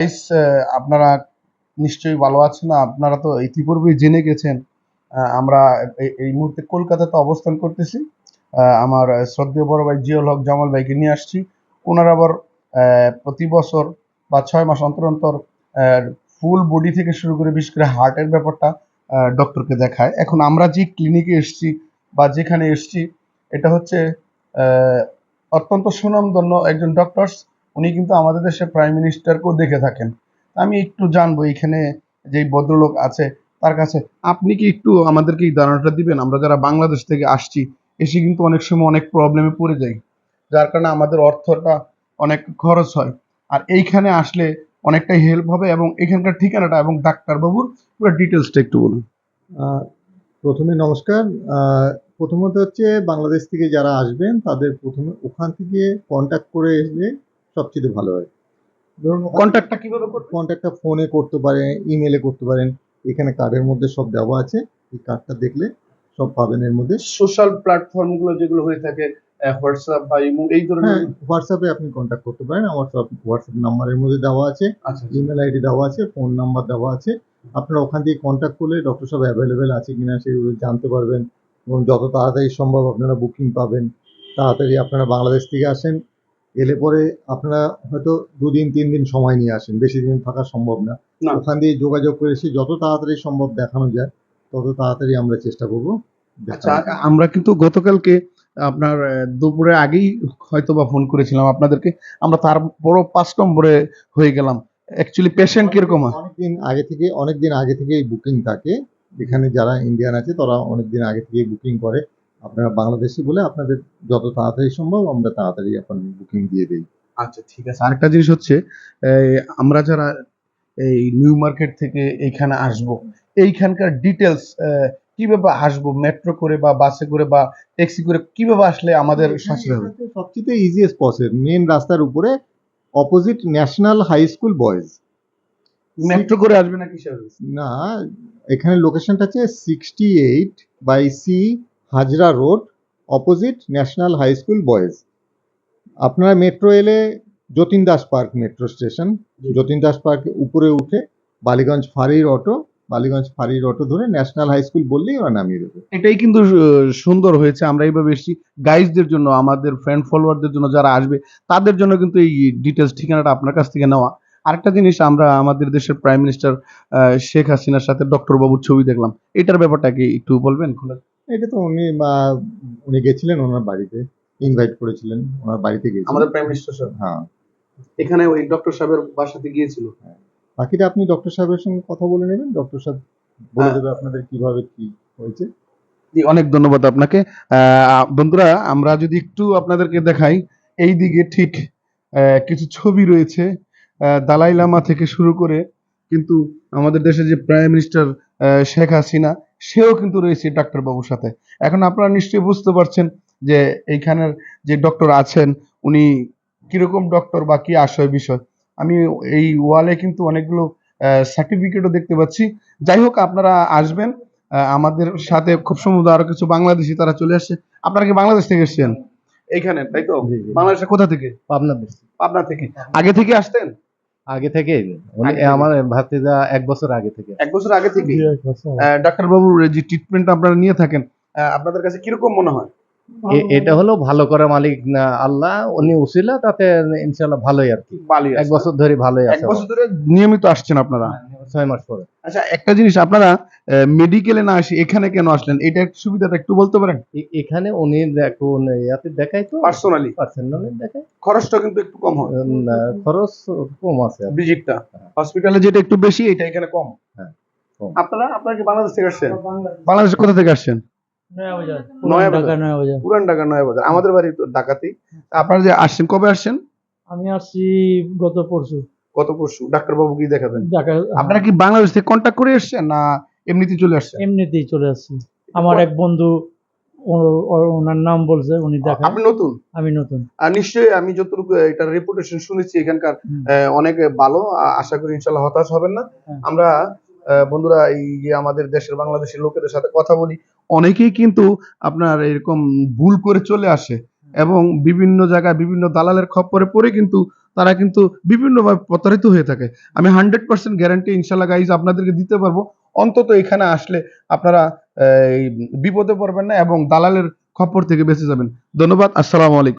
Guys, আপনারা নিশ্চয়ই ভালো আছেন। আপনারা তো ইতিপূর্বেই জেনে গেছেন আমরা এই মুহূর্তে কলকাতাতে অবস্থান করতেছি। আমার শ্রদ্ধেয় বড় ভাই জিয়াউল হক জামাল ভাইকে নিয়ে আসছি। ওনার আবার প্রতি বছর বা 6 মাস অন্তর অন্তর ফুল বডি থেকে শুরু করে বিশেষ করে হার্টের ব্যাপারটা ডক্টরকে দেখায়। এখন আমরা যে ক্লিনিকে এসছি বা যেখানে এসছি এটা হচ্ছে আহ, অত্যন্ত সুনামধন্য একজন ডক্টরস। উনি কিন্তু আমাদের দেশের প্রাইম মিনিস্টারকেও দেখে থাকেন। আমি একটু জানবো এখানে যে ভদ্রলোক আছে তার কাছে, আপনি কি একটু আমাদেরকে এই ধারণাটা দিবেন? আমরা যারা বাংলাদেশ থেকে আসছি এসে কিন্তু অনেক সময় অনেক প্রবলেমে পড়ে যাই, যার কারণে আমাদের অর্থটা অনেক খরচ হয়। আর এইখানে আসলে অনেকটাই হেল্প হবে, এবং এখানকার ঠিকানাটা এবং ডাক্তারবাবুর পুরো ডিটেলসটা একটু বলুন। আহ, প্রথমে নমস্কার। আহ, প্রথমত হচ্ছে বাংলাদেশ থেকে যারা আসবেন তাদের প্রথমে ওখান থেকে কন্ট্যাক্ট করে এসলে সবচেয়ে ভালো হয়। ধরুন কন্ট্যাক্টটা কিভাবে করবেন? কন্ট্যাক্টটা ফোনে করতে পারেন, ইমেলে করতে পারেন। এখানে কার্ডের মধ্যে সব দেওয়া আছে, এই কার্ডটা দেখলে সব পাবেন এর মধ্যে। সোশ্যাল প্ল্যাটফর্ম গুলো যেগুলো হয়ে থাকে, হোয়াটসঅ্যাপ বা ইমো এই ধরনের। হ্যাঁ, হোয়াটসঅ্যাপে আপনি কন্ট্যাক্ট করতে পারেন। আমার সব হোয়াটসঅ্যাপ নাম্বারের মধ্যে দেওয়া আছে, আচ্ছা, ইমেল আইডি দেওয়া আছে, ফোন নাম্বার দেওয়া আছে। আপনারা ওখান থেকে কন্ট্যাক্ট করলে ডক্টর সাহেব অ্যাভেলেবেল আছে কিনা সেগুলো জানতে পারবেন, এবং যত তাড়াতাড়ি সম্ভব আপনারা বুকিং পাবেন। তাড়াতাড়ি আপনারা বাংলাদেশ থেকে আসেন, এলে পরে আপনারা হয়তো 2 দিন 3 দিন সময় নিয়ে আসেন, বেশি দিন থাকা সম্ভব না। না। ওখান দিয়ে যোগাযোগ করে এসে যত তাড়াতাড়ি সম্ভব দেখানো যায় তত তাড়াতাড়ি আমরা চেষ্টা করবো আচ্ছা, দেখানোর। আমরা কিন্তু গতকালকে আপনার দুপুরে আগেই হয়তোবা ফোন করেছিলাম আপনাদেরকে। আমরা তারপরও 5 নম্বরে হয়ে গেলাম। অ্যাকচুয়ালি পেশেন্ট কিরকম? অনেকদিন আগে থেকেই বুকিং থাকে। এখানে যারা ইন্ডিয়ান আছে তারা অনেকদিন আগে থেকেই বুকিং করে। আপনারা বাংলাদেশি বলে আপনাদের যত তাড়াতাড়ি সম্ভব আমরা তাড়াতাড়ি আপনার বুকিং দিয়ে দিই। আচ্ছা, ঠিক আছে। আরেকটা জিনিস হচ্ছে, আমরা যারা এই নিউ মার্কেট থেকে এইখানে আসব, এইখানকার ডিটেলস কিভাবে আসবো? মেট্রো করে বা বাসে করে বা ট্যাক্সি করে কিভাবে আসলে আমাদের সাশ্রয় হবে? সবচেয়ে ইজিয়েস্ট পসিবল মেন রাস্তার উপরে opposite national high school boys. Metro করে আসবে না কিসে আসবে? না, এখানে লোকেশনটা হচ্ছে 68/C Hazra road, opposite national high school boys. আপনারা মেট্রো এলে Jatin Das park metro station, Jatin Das park উপরে উঠে বালিগঞ্জ ফাঁড়ির অটো ধরে ন্যাশনাল হাই স্কুল বললেই ওরা নামিয়ে দেবে। এটাই কিন্তু সুন্দর হয়েছে। আমরা এইভাবে এসেছি গাইজদের জন্য, আমাদের ফ্রেন্ড ফলোয়ারদের জন্য যারা আসবে তাদের জন্য কিন্তু এই ডিটেলস ঠিকানাটা আপনার কাছ থেকে নেওয়া। আরেকটা জিনিস, আমরা আমাদের দেশের প্রাইম মিনিস্টার শেখ হাসিনার সাথে ডক্টর বাবুর ছবি দেখলাম, এটার ব্যাপারটা কি একটু বলবেন খুলে? এটা তো উনি গেছিলেন ওনার বাড়িতে, ইনভাইট করেছিলেন, ওনার বাড়িতে গেছিলেন আমাদের প্রাইম মিনিস্টার স্যার হ্যাঁ। এখানে ওই ডক্টর সাহেবের বাসাতে গিয়েছিল। বাকিটা আপনি ডক্টর সাহেবের সঙ্গে কথা বলে নেবেন, ডক্টর সাহেব বলে দেবে আপনাদের কিভাবে কি হয়েছে। জি, অনেক ধন্যবাদ আপনাকে। বন্ধুরা, আমরা যদি একটু আপনাদেরকে দেখাই, এই দিকে ঠিক কিছু ছবি রয়েছে, দালাই লামা থেকে শুরু করে কিন্তু আমাদের দেশের যে প্রাইম মিনিস্টার শেখ হাসিনা, সেও কিন্তু রয়েছে ডাক্তার বাবুর সাথে। এখন আপনারা নিশ্চয়ই বুঝতে পারছেন যে এইখানের যে ডক্টর আছেন উনি কিরকম ডক্টর বা কি আশয় বিষয়। আমি এই ওয়ালে কিন্তু অনেকগুলো সার্টিফিকেটও দেখতে পাচ্ছি। যাই হোক, আপনারা আসবেন আমাদের সাথে। খুব সম্ভবত আরো কিছু বাংলাদেশি তারা চলে আসছে। আপনারা কি বাংলাদেশ থেকে এসেছেন এইখানে, তাই তো? জি, জি। বাংলাদেশের কোথা থেকে? পাবনা। পাবনা থেকে। আগে থেকে আসতেন? আগে থেকে আগে থেকে। আমার ভাতিজা 1 বছর আগে থেকে। 1 বছর আগে থেকে ডাক্তার বাবুর যে ট্রিটমেন্ট আপনারা নিয়ে থাকেন, আপনাদের কাছে কিরকম মনে হয়? এটা হলো ভালো করা মালিক না আল্লাহ, উনি উসিলা, তাতে ইনশাআল্লাহ ভালোই আর কি। বালি 1 বছর ধরে ভালোই 1 আছে। বছর ধরে নিয়মিত আসছেন আপনারা? 6 মাস পরে। আচ্ছা, একটা জিনিস, আপনারা মেডিকেলে না আসি এখানে কেন আসলেন? এটা একটু সুবিধাটা একটু বলতে পারেন? এখানে উনি দেখুন ইয়াতে দেখাই তো, পার্সোনালি দেখায়। খরচটা কিন্তু একটু কম হয়, খরচ কম আছে আর কি। ভিজিটটা হসপিটালে যেটা একটু বেশি, এটা এখানে কম। হ্যাঁ, কম। আপনারা কি বাংলাদেশ থেকে আসছেন? বাংলাদেশ কোথা থেকে আসছেন? পুরান ঢাকা, নয়াবাজার। আমাদের বাড়ি তো ঢাকাতেই। আপনারা যে আসছেন, কবে আসছেন? আমি আসছি গত পরশু। গত পরশু। ডাক্তারবাবু কি দেখাবেন? ঢাকা। আপনারা কি বাংলাদেশ থেকে কন্ট্যাক্ট করে এসছেন না এমনিতেই চলে আসছেন? এমনিতেই চলে আসছি। আমার এক বন্ধু ওনার নাম বলছে, উনি দেখায়। আপনি নতুন? আমি নতুন। আর নিশ্চয়ই আমি যতটুকু এটার রেপুটেশন শুনেছি এখানকার অনেক ভালো। আশা করি ইনশাল্লাহ হতাশ হবেন না। আমরা বন্ধুরা এই যে আমাদের দেশের বাংলাদেশের লোকেদের সাথে কথা বলি, অনেকেই কিন্তু আপনার এরকম ভুল করে চলে আসে এবং বিভিন্ন জায়গায় বিভিন্ন দালালের খপ্পরে পড়ে কিন্তু তারা কিন্তু বিভিন্নভাবে প্রতারিত হয়ে থাকে। আমি 100% গ্যারান্টি ইনশাল্লাহ গাইজ আপনাদেরকে দিতে পারবো। অন্তত এখানে আসলে আপনারা এই বিপদে পড়বেন না এবং দালালের খপ্পর থেকে বেঁচে যাবেন। ধন্যবাদ। আসসালামু আলাইকুম।